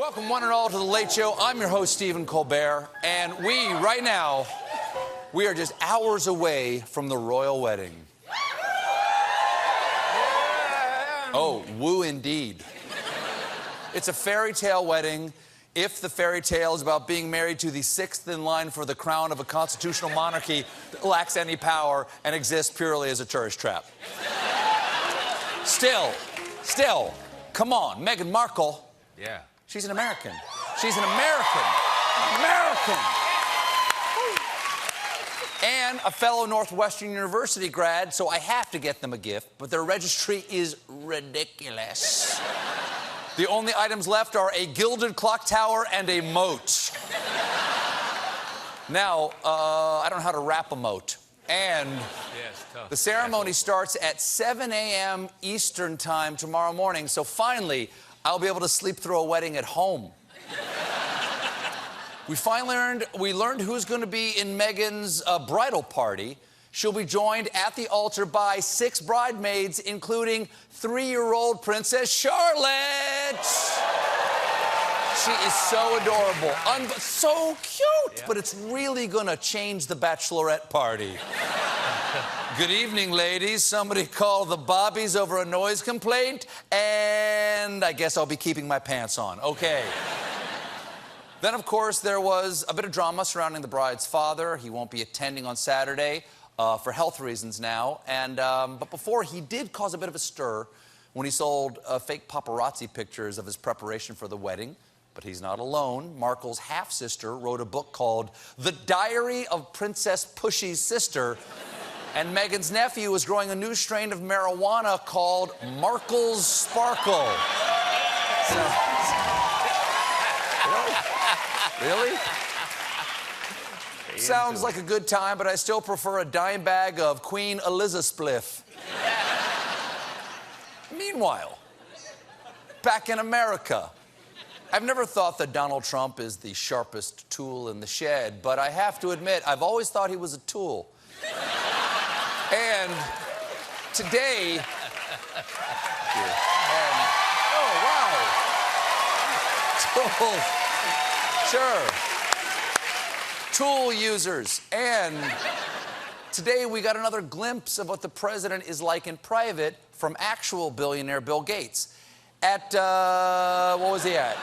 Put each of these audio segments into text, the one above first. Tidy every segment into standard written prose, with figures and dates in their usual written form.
Welcome, one and all, to The Late Show. I'm your host, Stephen Colbert, and right now, we are just hours away from the royal wedding. Oh, woo indeed. It's a fairy tale wedding, if the fairy tale is about being married to the sixth in line for the crown of a constitutional monarchy that lacks any power and exists purely as a tourist trap. Still, come on, Meghan Markle. Yeah. She's an American. She's an American. And a fellow Northwestern University grad, so I have to get them a gift, but their registry is ridiculous. The only items left are a gilded clock tower and a moat. Now, I don't know how to wrap a moat. And the ceremony starts at 7 a.m. Eastern time tomorrow morning, so finally, I'll be able to sleep through a wedding at home. We learned who's going to be in Meghan's bridal party. She'll be joined at the altar by 6 bridesmaids, including 3-year-old Princess Charlotte. She is so adorable, so cute, but it's really going to change the bachelorette party. Good evening, ladies. Somebody called the Bobbies over a noise complaint, and I guess I'll be keeping my pants on. Okay. Then, of course, there was a bit of drama surrounding the bride's father. He won't be attending on Saturday for health reasons now. But before, he did cause a bit of a stir when he sold fake paparazzi pictures of his preparation for the wedding. But he's not alone. Markle's half-sister wrote a book called The Diary of Princess Pushy's Sister. And Meghan's nephew is growing a new strain of marijuana called Markle's Sparkle. Really? Sounds like a good time, but I still prefer a dime bag of Queen Elizabeth spliff. Meanwhile, back in America, I've never thought that Donald Trump is the sharpest tool in the shed, but I have to admit, I've always thought he was a tool. And today... Tool. Sure. Tool users. And today we got another glimpse of what the president is like in private from actual billionaire Bill Gates. At, what was he at?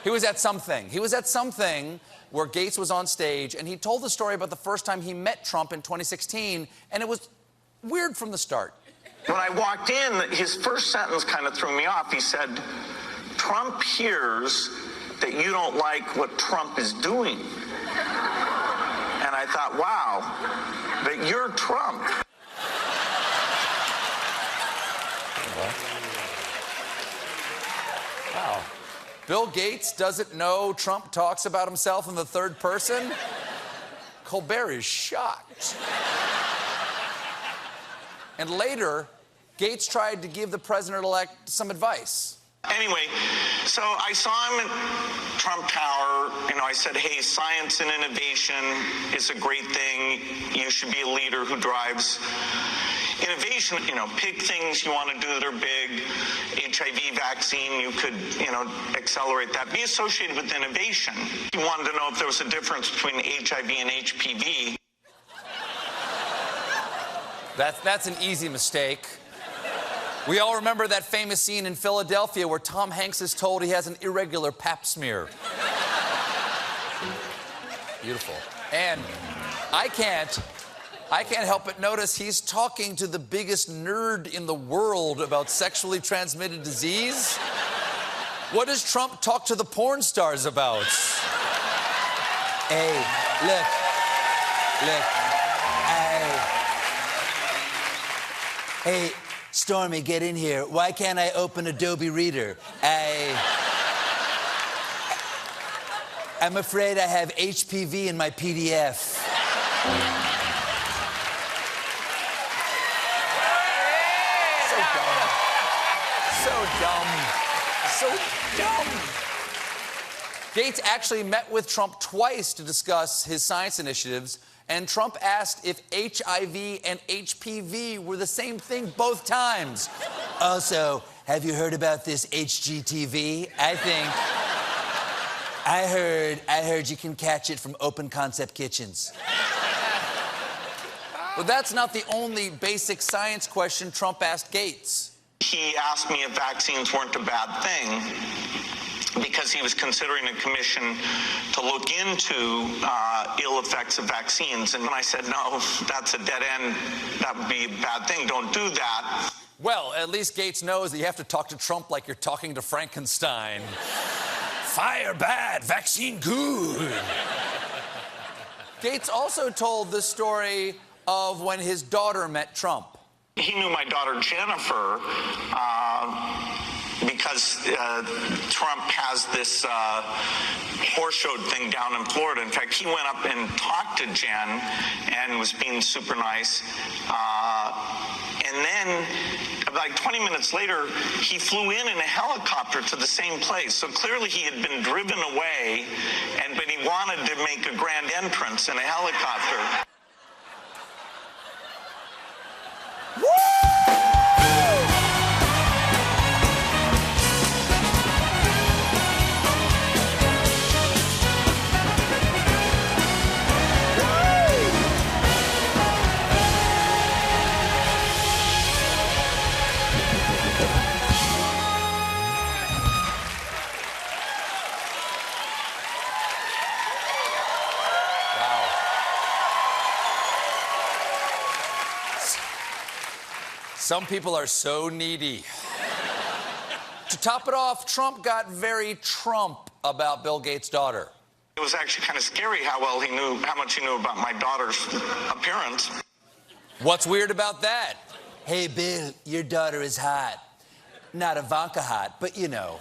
He was at something. He was at something where Gates was on stage, and he told the story about the first time he met Trump in 2016, and it was weird from the start. When I walked in, his first sentence kind of threw me off. He said, "Trump hears that you don't like what Trump is doing." And I thought, wow, but you're Trump. Wow. Bill Gates doesn't know Trump talks about himself in the third person? Colbert is shocked. And later, Gates tried to give the president-elect some advice. Anyway, so I saw him at Trump Tower. I said, hey, science and innovation is a great thing. You should be a leader who drives innovation. Pick things you want to do that are big. HIV vaccine, you could, accelerate that. Be associated with innovation. He wanted to know if there was a difference between HIV and HPV. That's an easy mistake. We all remember that famous scene in Philadelphia where Tom Hanks is told he has an irregular pap smear. Beautiful. And I can't help but notice he's talking to the biggest nerd in the world about sexually transmitted disease. What does Trump talk to the porn stars about? Hey, look. Hey, Stormy, get in here. Why can't I open Adobe Reader? I'm afraid I have HPV in my PDF. So dumb. Gates actually met with Trump twice to discuss his science initiatives, and Trump asked if HIV and HPV were the same thing both times. Also, have you heard about this HGTV? I I heard you can catch it from open concept kitchens. But that's not the only basic science question Trump asked Gates. He asked me if vaccines weren't a bad thing because he was considering a commission to look into ill effects of vaccines. And I said, no, that's a dead end. That would be a bad thing. Don't do that. Well, at least Gates knows that you have to talk to Trump like you're talking to Frankenstein. Fire bad, vaccine good. Gates also told the story of when his daughter met Trump. He knew my daughter Jennifer because Trump has this horse show thing down in Florida. In fact, he went up and talked to Jen and was being super nice. And then, like 20 minutes later, he flew in a helicopter to the same place. So clearly he had been driven away, but he wanted to make a grand entrance in a helicopter. Some people are so needy. To top it off, Trump got very Trump about Bill Gates' daughter. It was actually kind of scary how much he knew about my daughter's appearance. What's weird about that? Hey, Bill, your daughter is hot. Not Ivanka hot, but you know.